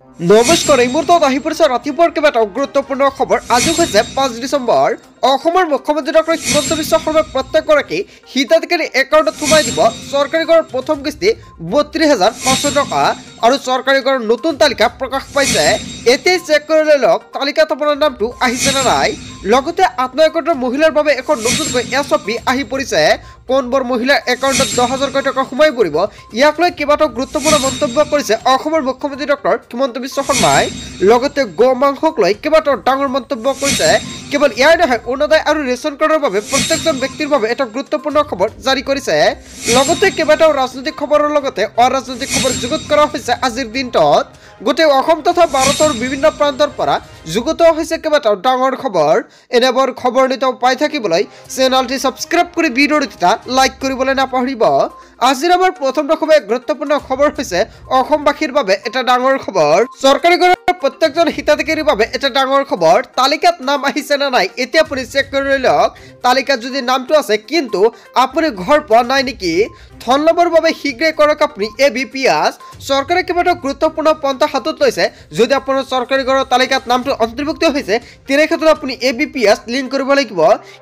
নমস্কাৰ, এই মুহূৰ্তত আহি পৰিছে ৰাতিপুৱাৰ কেইবাটাও গুৰুত্বপূৰ্ণ খবৰ। আজি হৈছে 5 ডিচেম্বৰ। অসমৰ মুখ্যমন্ত্ৰী ডক্টৰ হিমন্ত বিশ্ব শৰ্মাই প্ৰত্যেকগৰাকী হিতাধিকাৰী একাউণ্টত সোমাই দিব চৰকাৰী ঘৰৰ প্ৰথম কিস্তি ৩২,৫০০ টকা। আৰু চৰকাৰী ঘৰৰ নতুন তালিকা প্ৰকাশ পাইছে। এতিয়াই চেক কৰি লৈ লওক তালিকাত আপোনাৰ নামটো আহিছে নে নাই। লগতে আত্মসহায়ক মহিলাৰ বাবে এখন নতুনকৈ এছঅপি আহি পৰিছে। কোনবোৰ মহিলাৰ একাউণ্টত 10,000 টকা সোমাই পৰিব, ইয়াক লৈ কেইবাটাও গুৰুত্বপূৰ্ণ মন্তব্য কৰিছে অসমৰ মুখ্যমন্ত্ৰী ডক্টৰ হিমন্ত বিশ্ব শৰ্মাই। লগতে গো মাংসক লৈ কেইবাটাও ডাঙৰ মন্তব্য কৰিছে। কেৱল ইয়াৰ নহয়, অৰুণোদয় আৰু ৰেচন কাৰ্ডৰ বাবে প্ৰত্যেকজন ব্যক্তিৰ বাবে এটা গুৰুত্বপূৰ্ণ খবৰ জাৰি কৰিছে। লগতে কেইবাটাও ৰাজনৈতিক খবৰৰ লগতে অৰাজনৈতিক খবৰ যুগুত কৰা হৈছে আজিৰ দিনটোত। গোটেই অসম তথা ভাৰতৰ বিভিন্ন প্ৰান্তৰ পৰা যুগুত হৈছে কেইবাটাও ডাঙৰ খবৰ। এনেবোৰ খবৰ নিতৌ পাই থাকিবলৈ চেনেলটি ছাবস্ক্ৰাইব কৰি ভিডিঅ'টো এটা লাইক কৰিবলৈ নাপাহৰিব। আজিৰ আমাৰ প্ৰথম খুবেই গুৰুত্বপূৰ্ণ খবৰ হৈছে অসমবাসীৰ বাবে এটা ডাঙৰ খবৰ। চৰকাৰী ঘৰৰ প্ৰত্যেকজন হিতাধিকাৰীৰ বাবে এটা ডাঙৰ খবৰ। তালিকাত নাম আহিছে নে নাই এতিয়া আপুনি চেক কৰি লৈ লওক। তালিকাত যদি নামটো আছে কিন্তু আপুনি ঘৰ পোৱা নাই নেকি, ধন লাভৰ বাবে শীঘ্ৰেই কৰক আপুনি ABPS। চৰকাৰে কেইবাটাও গুৰুত্বপূৰ্ণ পন্থা হাতত লৈছে। যদি আপোনাৰ চৰকাৰী ঘৰৰ তালিকাত নামটো অন্তৰ্ভুক্ত হৈছে তেনে ক্ষেত্ৰত আপুনি ABPS লিংক কৰিব লাগিব।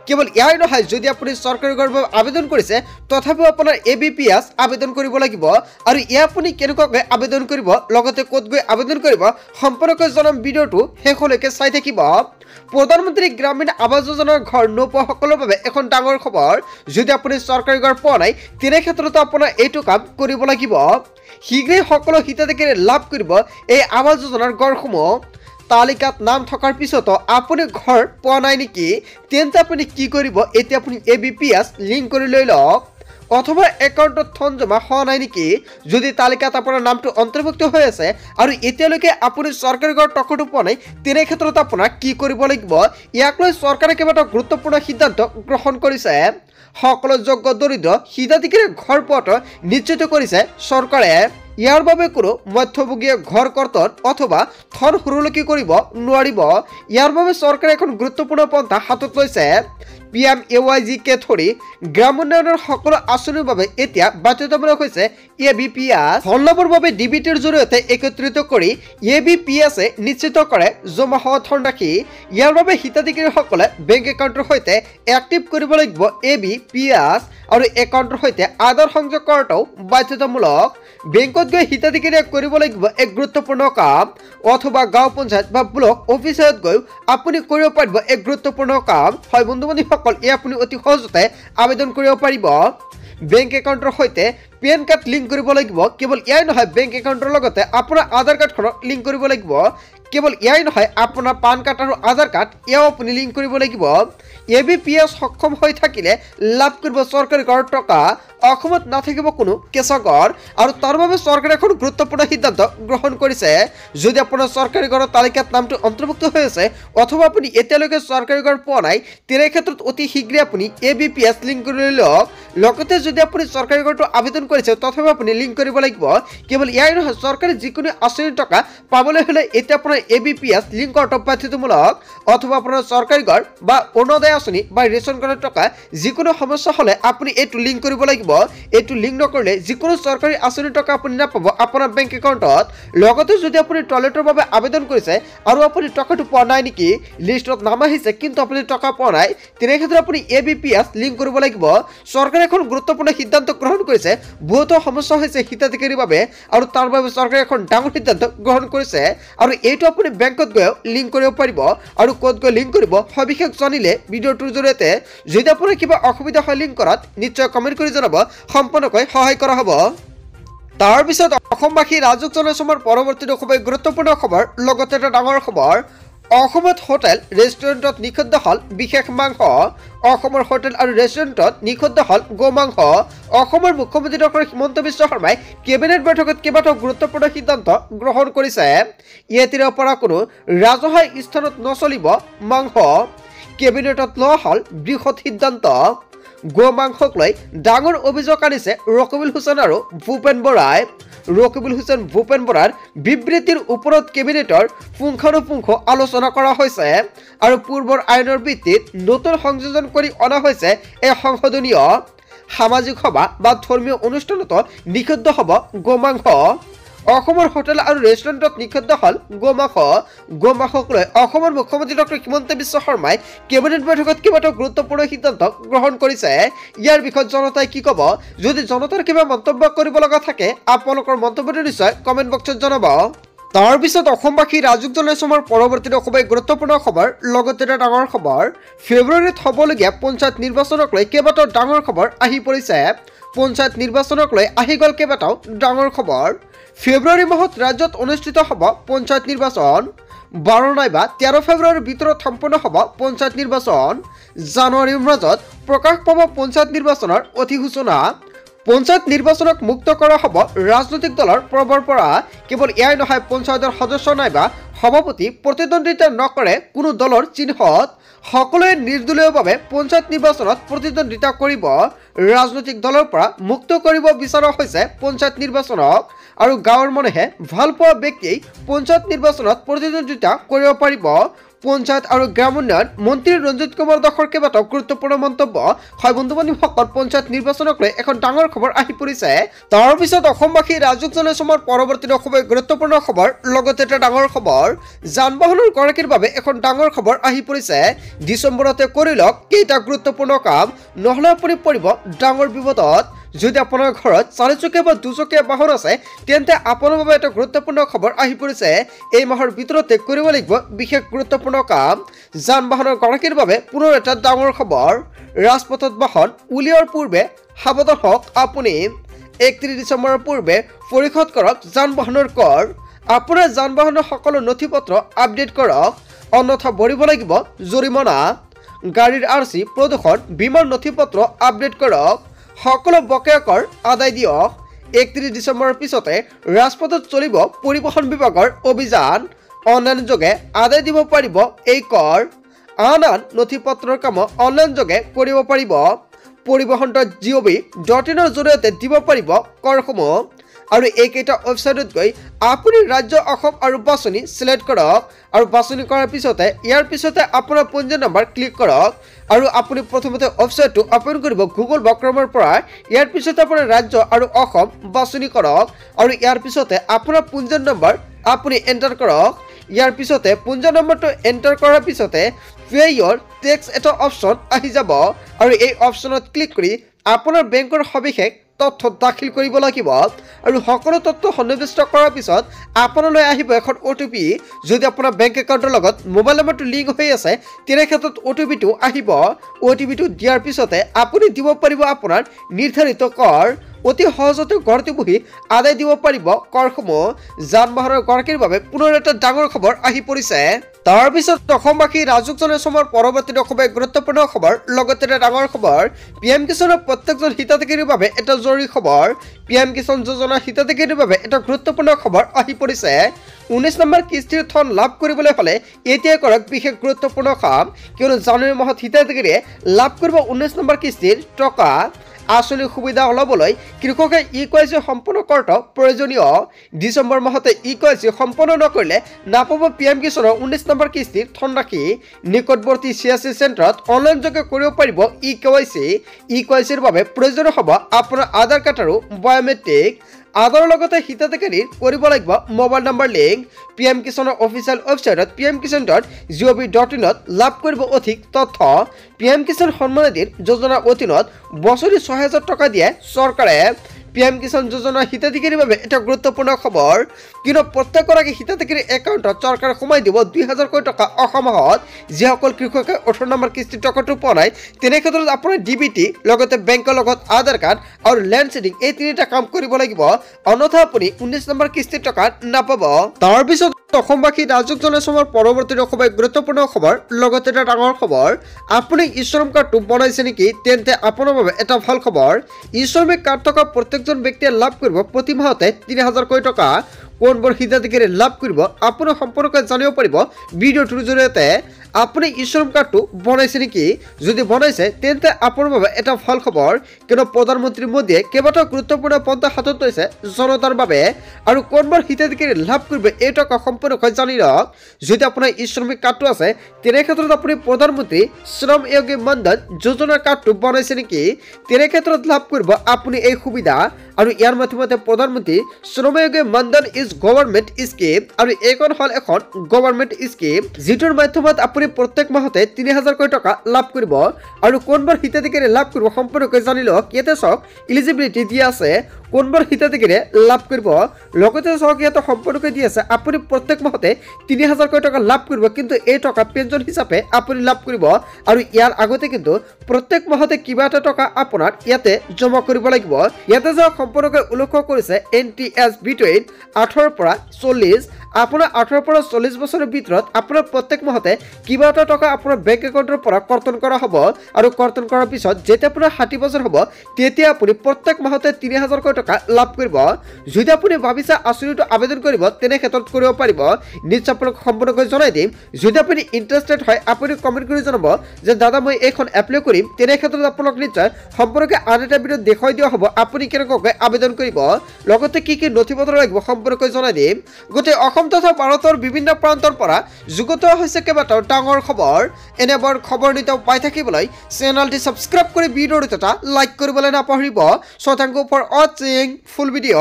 কেৱল ইয়াই নহয়, যদি আপুনি চৰকাৰী ঘৰৰ বাবে আবেদন কৰিছে তথাপিও আপোনাৰ ABPS আবেদন কৰিব লাগিব। আৰু ইয়াক আপুনি কেনেকুৱাকৈ আবেদন কৰিব, লগতে ক'ত গৈ আবেদন কৰিব, সম্পূৰ্ণকৈ জনাম ভিডিঅ'টো শেষলৈকে চাই থাকিব। প্ৰধানমন্ত্ৰী গ্ৰামীণ আৱাস যোজনাৰ ঘৰ নোপোৱাসকলৰ বাবে এখন ডাঙৰ খবৰ। যদি আপুনি চৰকাৰী ঘৰ পোৱা নাই তেনে ক্ষেত্ৰত আপোনাৰ এইটো কাম কৰিব লাগিব। শীঘ্ৰেই সকলো হিতাধিকাৰী লাভ কৰিব এই আৱাস যোজনাৰ ঘৰসমূহ। তালিকাত নাম থকাৰ পিছতো আপুনি ঘৰ পোৱা নাই নেকি, তেন্তে আপুনি কি কৰিব, এতিয়া আপুনি ABPS লিংক কৰি লৈ লওক। অথবা একাউণ্টত ধন জমা হোৱা নাই নেকি, যদি তালিকাত আপোনাৰ নামটো অন্তৰ্ভুক্ত হৈ আছে আৰু এতিয়ালৈকে আপুনি চৰকাৰী ঘৰৰ টকাটো পোৱা নাই তেনে ক্ষেত্ৰত আপোনাক কি কৰিব লাগিব, ইয়াক লৈ চৰকাৰে কেইবাটাও গুৰুত্বপূৰ্ণ সিদ্ধান্ত গ্ৰহণ কৰিছে। সকলো যোগ্য দৰিদ্ৰ হিতাধিকাৰীৰ ঘৰ পোৱাটো নিশ্চিত কৰিছে চৰকাৰে। ইয়াৰ বাবে কোনো মধ্যভোগীয়ে ঘৰ কৰ্তন অথবা ধন সুৰক্ষিত কৰিব নোৱাৰিব। ইয়াৰ বাবে চৰকাৰে এখন গুৰুত্বপূৰ্ণ পন্থা হাতত লৈছে। PMAYGকে ধৰি গ্ৰাম উন্নয়নৰ সকলো আঁচনিৰ বাবে এতিয়া বাধ্যতামূলক হৈছে ABPS। ধন লাভৰ বাবে DBTৰ জৰিয়তে একত্ৰিত কৰি ABPSে নিশ্চিত কৰে জমা হোৱা ধনৰাশি। ইয়াৰ বাবে হিতাধিকাৰীসকলে বেংক একাউণ্টৰ সৈতে এক্টিভ কৰিব লাগিব ABPS আৰু একাউণ্টৰ সৈতে আধাৰ সংযোগ কৰাটো বাধ্যতামূলক। বেংকত গৈ হিতাধিকাৰীয়ে কৰিব লাগিব এক গুৰুত্বপূৰ্ণ কাম, অথবা গাঁও পঞ্চায়ত বা ব্লক অফিচত গৈ আপুনি কৰিব পাৰিব এক গুৰুত্বপূৰ্ণ কাম। হয় বন্ধু বান্ধৱীসকল, এই আপুনি অতি সহজতে আবেদন কৰিব পাৰিব। বেংক একাউণ্টৰ সৈতে পেন কাৰ্ড লিংক কৰিব লাগিব। কেৱল ইয়াই নহয়, বেংক একাউণ্টৰ লগতে আপোনাৰ আধাৰ কাৰ্ডখনক লিংক কৰিব লাগিব। কেৱল ইয়াই নহয়, আপোনাৰ পান কাৰ্ড আৰু আধাৰ কাৰ্ড এয়াও আপুনি লিংক কৰিব লাগিব। ABPS সক্ষম হৈ থাকিলে লাভ কৰিব চৰকাৰী ঘৰৰ টকা। অসমত নাথাকিব কোনো কেঁচা ঘৰ। আৰু তাৰ বাবে চৰকাৰে এখন গুৰুত্বপূৰ্ণ সিদ্ধান্ত গ্ৰহণ কৰিছে। যদি আপোনাৰ চৰকাৰী ঘৰৰ তালিকাত নামটো অন্তৰ্ভুক্ত হৈ আছে অথবা আপুনি এতিয়ালৈকে চৰকাৰী ঘৰ পোৱা নাই তেনে ক্ষেত্ৰত অতি শীঘ্ৰে আপুনি ABPS লিংক কৰি লৈ লওক। লগতে যদি আপুনি চৰকাৰী ঘৰটো আবেদন কৰিছে তথাপি আপুনি লিংক কৰিব লাগিব। কেৱল ইয়াই নহয়, চৰকাৰে যিকোনো আঁচনিৰ টকা পাবলৈ হ'লে এতিয়া আপোনাৰ ABPS লিংক কৰাটো বাধ্যতামূলক। অথবা আপোনাৰ চৰকাৰী ঘৰ বা অৰুণোদয় আঁচনি বা ৰেচন কাৰ্ডৰ টকা যিকোনো সমস্যা হ'লে আপুনি এইটো লিংক কৰিব লাগিব। এইটো লিংক নকৰিলে যিকোনো চৰকাৰী আঁচনিৰ টকা আপুনি নাপাব আপোনাৰ বেংক একাউণ্টত। লগতে যদি আপুনি টয়লেটৰ বাবে আবেদন কৰিছে আৰু আপুনি টকাটো পোৱা নাই নেকি, লিষ্টত নাম আহিছে কিন্তু আপুনি টকা পোৱা নাই, তেনে ক্ষেত্ৰত আপুনি ABPS লিংক কৰিব লাগিব। চৰকাৰে এখন গুৰুত্বপূৰ্ণ সিদ্ধান্ত গ্ৰহণ কৰিছে। বহুতো সমস্যা হৈছে হিতাধিকাৰীৰ বাবে আৰু তাৰ বাবে চৰকাৰে এখন ডাঙৰ সিদ্ধান্ত গ্ৰহণ কৰিছে। আৰু এইটো আপুনি বেংকত গৈ লিংক কৰিব পাৰিব। আৰু ক'ত গৈ লিংক কৰিব সবিশেষ জানিলে ভিডিঅ'টোৰ জৰিয়তে। যদি আপোনাৰ কিবা অসুবিধা হয় লিংক কৰাত নিশ্চয় কমেণ্ট কৰি জনাব, সম্পূৰ্ণকৈ সহায় কৰা হ'ব। তাৰপিছত অসমবাসী ৰাজুক জনসমৰ পৰৱৰ্তী খুবেই গুৰুত্বপূৰ্ণ খবৰ, লগতে এটা ডাঙৰ খবৰ। অসমত হোটেল ৰেষ্টুৰেণ্টত নিষিদ্ধ হ'ল বিশেষ মাংস। অসমৰ হোটেল আৰু ৰেষ্টুৰেণ্টত নিষিদ্ধ হ'ল গো মাংস। অসমৰ মুখ্যমন্ত্ৰী ডক্টৰ হিমন্ত বিশ্ব শৰ্মাই কেবিনেট বৈঠকত কেইবাটাও গুৰুত্বপূৰ্ণ সিদ্ধান্ত গ্ৰহণ কৰিছে। এতিয়াৰ পৰা কোনো ৰাজহুৱা স্থানত নচলিব মাংস। কেবিনেটত লোৱা হ'ল বৃহৎ সিদ্ধান্ত। গো মাংসক লৈ ডাঙৰ অভিযোগ আনিছে ৰকিবুল হুছেইন আৰু ভূপেন বৰাই। ৰকিবুল হুছেইন ভূপেন বৰাৰ বিবৃতিৰ ওপৰত কেবিনেটৰ পুংখানুপুংখ আলোচনা কৰা হৈছে আৰু পূৰ্বৰ আইনৰ ভিত্তিত নতুন সংযোজন কৰি অনা হৈছে এই সংশোধনীয়। সামাজিক সভা বা ধৰ্মীয় অনুষ্ঠানতো নিষিদ্ধ হ'ব গো মাংস। অসমৰ হোটেল আৰু ৰেষ্টুৰেণ্টত নিষিদ্ধ হ'ল গোমাংসক লৈ অসমৰ মুখ্যমন্ত্ৰী ডক্টৰ হিমন্ত বিশ্ব শৰ্মাই কেবিনেট বৈঠকত কেইবাটাও গুৰুত্বপূৰ্ণ সিদ্ধান্ত গ্ৰহণ কৰিছে। ইয়াৰ বিষয়ত জনতাই কি ক'ব? যদি জনতাৰ কিবা মন্তব্য কৰিব লগা থাকে আপোনালোকৰ মন্তব্যটো নিশ্চয় কমেণ্ট বক্সত জনাব। তাৰ পিছত অসমবাসী ৰাজুক জনাইছে আমাৰ পৰৱৰ্তী অসমে গুৰুত্বপূৰ্ণ খবৰ। লগতে এটা ডাঙৰ খবৰ, ফেব্ৰুৱাৰীত হ'বলগীয়া পঞ্চায়ত নিৰ্বাচনক লৈ কেইবাটাও ডাঙৰ খবৰ আহি পৰিছে। পঞ্চায়ত নিৰ্বাচনক লৈ আহি গ'ল কেইবাটাও ডাঙৰ খবৰ। ফেব্ৰুৱাৰী মাহত ৰাজ্যত অনুষ্ঠিত হ'ব পঞ্চায়ত নিৰ্বাচন। 12 নাইবা 13 ফেব্ৰুৱাৰীৰ ভিতৰত সম্পন্ন হ'ব পঞ্চায়ত নিৰ্বাচন। জানুৱাৰীৰ মাজত প্ৰকাশ পাব পঞ্চায়ত নিৰ্বাচনৰ অধিসূচনা। পঞ্চায়ত নিৰ্বাচনক মুক্ত কৰা হ'ব ৰাজনৈতিক দলৰ প্ৰৱৰ পৰা। কেৱল এয়াই নহয়, পঞ্চায়তৰ সদস্য নাইবা সভাপতি প্ৰতিদ্বন্দ্বিতা নকৰে কোনো দলৰ চিহ্নত। সকলোৱে নিৰ্দলীয়ভাৱে পঞ্চায়ত নিৰ্বাচনত প্ৰতিদ্বন্দ্বিতা কৰিব। ৰাজনৈতিক দলৰ পৰা মুক্ত কৰিব বিচৰা হৈছে পঞ্চায়ত নিৰ্বাচনক। আৰু গাঁৱৰ মানুহে ভাল পোৱা ব্যক্তিয়ে পঞ্চায়ত নিৰ্বাচনত প্ৰতিদ্বন্দ্বিতা কৰিব পাৰিব। পঞ্চায়ত আৰু গ্ৰাম উন্নয়ন মন্ত্ৰী ৰঞ্জিত কুমাৰ দাসৰ কেইবাটাও গুৰুত্বপূৰ্ণ মন্তব্য। হয় বন্ধু বান্ধৱীসকল, পঞ্চায়ত নিৰ্বাচনক লৈ এখন ডাঙৰ খবৰ আহি পৰিছে। তাৰ পিছত অসমবাসী ৰাজুক জনাইছে আমাৰ পৰৱৰ্তী অসমে গুৰুত্বপূৰ্ণ খবৰ। লগতে এটা ডাঙৰ খবৰ, যান বাহনৰ গৰাকীৰ বাবে এখন ডাঙৰ খবৰ আহি পৰিছে। ডিচেম্বৰতে কৰি লওক কেইটা গুৰুত্বপূৰ্ণ কাম, নহ'লে আপুনি পৰিব ডাঙৰ বিপদত। যদি আপোনাৰ ঘৰত 4 চকীয়া বা 2 চকীয়া বাহন আছে তেন্তে আপোনাৰ বাবে এটা গুৰুত্বপূৰ্ণ খবৰ আহি পৰিছে। এই মাহৰ ভিতৰতে কৰিব লাগিব বিশেষ গুৰুত্বপূৰ্ণ কাম। যান বাহনৰ গৰাকীৰ বাবে পুনৰ এটা ডাঙৰ খবৰ। ৰাজপথত বাহন উলিওৱাৰ পূৰ্বে সাৱধান হওক আপুনি। 31 ডিচেম্বৰৰ পূৰ্বে পৰিশোধ কৰক যান বাহনৰ কৰ। আপোনাৰ যান বাহনৰ সকলো নথি পত্ৰ আপডেট কৰক, অন্যথা ভৰিব লাগিব জৰিমনা। গাড়ীৰ RC, প্ৰদূষণ, বীমাৰ নথি পত্ৰ আপডেট কৰক। সকলো বকেয়া কৰ আদায় দিয়ক। 31 ডিচেম্বৰৰ পিছতে ৰাজপথত চলিব পৰিবহণ বিভাগৰ অভিযান। অনলাইন যোগে আদায় দিব পাৰিব এই কৰ। আন নথি পত্ৰৰ কাম অনলাইন যোগে কৰিব পাৰিব। পৰিবহণ.gov.in ৰ জৰিয়তে দিব পাৰিব কৰসমূহ। আৰু এইকেইটা ৱেবছাইটত গৈ আপুনি ৰাজ্য অসম আৰু বাছনি চিলেক্ট কৰক। আৰু বাছনি কৰাৰ পিছতে ইয়াৰ পিছতে আপোনাৰ পঞ্জীয়ন নম্বৰ ক্লিক কৰক। আৰু আপুনি প্ৰথমতে ৱেবছাইটটো অপেন কৰিব গুগল বা ক্ৰমৰ পৰা। ইয়াৰ পিছতে আপোনাৰ ৰাজ্য আৰু অসম বাছনি কৰক। আৰু ইয়াৰ পিছতে আপোনাৰ পঞ্জীয়ন নম্বৰ আপুনি এণ্টাৰ কৰক। ইয়াৰ পিছতে পঞ্জীয়ন নম্বৰটো এণ্টাৰ কৰাৰ পিছতে পে ইয়ৰ টেক্স এটা অপশ্যন আহি যাব। আৰু এই অপশ্যনত ক্লিক কৰি আপোনাৰ বেংকৰ সবিশেষ তথ্য দাখিল কৰিব লাগিব। আৰু সকলো তথ্য সন্নিৱিষ্ট কৰাৰ পিছত আপোনালৈ আহিব এখন OTP। যদি আপোনাৰ বেংক একাউণ্টৰ লগত মোবাইল নম্বৰটো লিংক হৈ আছে তেনে ক্ষেত্ৰত OTPটো আহিব। OTPটো দিয়াৰ পিছতে আপুনি দিব পাৰিব আপোনাৰ নিৰ্ধাৰিত কৰ। অতি সহজতে ঘৰতে বহি আদায় দিব পাৰিব কৰসমূহ। যান বাহনৰ গৰাকীৰ বাবে পুনৰ এটা ডাঙৰ খবৰ আহি পৰিছে। তাৰ পিছত অসমবাসী ৰাজুক জনাইছে আমাৰ পৰৱৰ্তী অসমে গুৰুত্বপূৰ্ণ খবৰ। লগতে এটা ডাঙৰ খবৰ, PM কিষাণৰ প্ৰত্যেকজন হিতাধিকাৰীৰ বাবে এটা জৰুৰী খবৰ। PM কিষাণ যোজনাৰ হিতাধিকাৰীৰ বাবে এটা গুৰুত্বপূৰ্ণ খবৰ আহি পৰিছে। 19 নম্বৰ কিস্তিৰ ধন লাভ কৰিবলৈ হ'লে এতিয়াই কৰক বিশেষ গুৰুত্বপূৰ্ণ কাম, কিয়নো জানুৱাৰী মাহত হিতাধিকাৰীয়ে লাভ কৰিব 19 নম্বৰ কিস্তিৰ টকা। আঁচনিৰ সুবিধা ল'বলৈ কৃষকে EKYC সম্পূৰ্ণ কৰাটো প্ৰয়োজনীয়। ডিচেম্বৰ মাহতে EKYC সম্পূৰ্ণ নকৰিলে নাপাব PM কিষাণৰ 19 নম্বৰ কিস্তিৰ ধনৰাশি। নিকটৱৰ্তী CSC চেণ্টাৰত অনলাইন যোগে কৰিব পাৰিব EKYC। EKYCৰ বাবে প্ৰয়োজনীয় হ'ব আপোনাৰ আধাৰ কাৰ্ড আৰু বায়োমেট্ৰিক। আধাৰৰ লগতে হিতাধিকাৰীৰ কৰিব লাগিব মোবাইল নম্বৰ লিংক। PM কিষাণৰ অফিচিয়েল ৱেবছাইটত pmkisan.gov.in লাভ কৰিব অধিক তথ্য। PM কিষাণ সন্মান নিধি যোজনাৰ অধীনত বছৰি 6,000 টকা দিয়ে চৰকাৰে। PM কিষাণ যোজনাৰ হিতাধিকাৰীৰ বাবে এটা গুৰুত্বপূৰ্ণ খবৰ, কিন্তু প্ৰত্যেকগৰাকী হিতাধিকাৰীৰ একাউণ্টত চৰকাৰে সোমাই দিব 2,000 টকা অহা মাহত। যিসকল কৃষকে 18 নম্বৰ কিস্তিৰ টকাটো পোৱা নাই তেনে ক্ষেত্ৰত আপোনাৰ DBT লগতে বেংকৰ লগত আধাৰ কাৰ্ড আৰু লেণ্ড ছেডিং এই 3টা কাম কৰিব লাগিব, অন্যথা আপুনি 19 নম্বৰ কিস্তিৰ টকা নাপাব। তাৰপিছত অসমবাসী ৰাজুক জনাইছে আমাৰ পৰৱৰ্তী অসমে গুৰুত্বপূৰ্ণ খবৰ। লগতে এটা ডাঙৰ খবৰ, আপুনি ই-শ্ৰম কাৰ্ডটো বনাইছে নেকি তেন্তে আপোনাৰ বাবে এটা ভাল খবৰ। ই-শ্ৰমিক কাৰ্ড থকা প্ৰত্যেকজন ব্যক্তিয়ে লাভ কৰিব প্ৰতি মাহতে 3,000 টকা। কোনবোৰ হিতাধিকাৰী লাভ কৰিব আপুনি সম্পূৰ্ণকৈ জানিব পাৰিব ভিডিঅ'টোৰ জৰিয়তে। আপুনি ই শ্ৰম কাৰ্ডটো বনাইছে নেকি? যদি বনাইছে তেন্তে আপোনাৰ বাবে এটা ভাল খবৰ, কিয়নো প্ৰধানমন্ত্ৰী মোদীয়ে কেইবাটাও গুৰুত্বপূৰ্ণ পন্থা হাতত লৈছে জনতাৰ বাবে। আৰু কোনবোৰ হিতাধিকাৰী লাভ কৰিব এই টকা সম্পূৰ্ণকৈ জানি লওক। যদি আপোনাৰ ই শ্ৰমিক কাৰ্ডটো আছে তেনে ক্ষেত্ৰত আপুনি প্ৰধানমন্ত্ৰী শ্ৰম যোগী মানধন যোজনাৰ কাৰ্ডটো বনাইছে নেকি? তেনে ক্ষেত্ৰত লাভ কৰিব আপুনি এই সুবিধা। আৰু ইয়াৰ মাধ্যমতে প্ৰধানমন্ত্ৰী শ্ৰমযোগী মানধন ইজ গভৰ্ণমেণ্ট স্কিম, আৰু এইখন হ'ল এখন গভৰ্ণমেণ্ট স্কিম যিটোৰ মাধ্যমত আপুনি প্ৰত্যেক মাহতে ৩০০০কৈ টকা লাভ কৰিব। আৰু কোনবোৰ হিতাধিকাৰী লাভ কৰিব সম্পূৰ্ণকৈ জানি লওক। ইয়াতে চাওক ইলিজিবিলিটি দিয়া আছে কোনবোৰ হিতাধিকাৰী লাভ কৰিব, লগতে চাওক ইয়াতে সম্পূৰ্ণকৈ দি আছে আপুনি প্ৰত্যেক মাহতে ৩০০০কৈ টকা লাভ কৰিব, কিন্তু এই টকা পেঞ্চন হিচাপে আপুনি লাভ কৰিব। আৰু ইয়াৰ আগতে কিন্তু প্ৰত্যেক মাহতে কিবা এটা টকা আপোনাৰ ইয়াতে জমা কৰিব লাগিব। ইয়াতে যাওক সম্পূৰ্ণকৈ উল্লেখ কৰিছে NTS বিটুইন 18 পৰা 40, আপোনাৰ 18 পৰা 40 বছৰৰ ভিতৰত আপোনাৰ প্ৰত্যেক মাহতে কিবা এটা টকা আপোনাৰ বেংক একাউণ্টৰ পৰা কৰ্তন কৰা হ'ব। আৰু কৰ্তন কৰাৰ পিছত যেতিয়া আপোনাৰ 60 বছৰ হ'ব তেতিয়া আপুনি প্ৰত্যেক মাহতে ৩০০০কৈ টকা লাভ কৰিব। যদি আপুনি ভাবিছে আঁচনিটো আবেদন কৰিব তেনে ক্ষেত্ৰত কৰিব পাৰিব। নিশ্চয় আপোনাক সম্পূৰ্ণকৈ জনাই দিম। যদি আপুনি ইণ্টাৰেষ্টেড হয় আপুনি কমেণ্ট কৰি জনাব যে দাদা মই এইখন এপ্লাই কৰিম, তেনে ক্ষেত্ৰত আপোনাক নিশ্চয় সম্পূৰ্ণকৈ আন এটা ভিডিঅ'ত দেখুৱাই দিয়া হ'ব আপুনি কেনেকৈ আবেদন কৰিব, লগতে কি কি নথিপত্ৰ লাগিব সম্পূৰ্ণকৈ জনাই দিম। গোটেই অসম তথা ভাৰতৰ বিভিন্ন প্ৰান্তৰ পৰা যুগুত হৈছে কেইবাটাও ডাঙৰ খবৰ। এনেবোৰ খবৰ নিতৌ পাই থাকিবলৈ চেনেলটি ছাবস্ক্ৰাইব কৰি ভিডিঅ'টো এটা লাইক কৰিবলৈ নাপাহৰিব। So thank you for watching full video.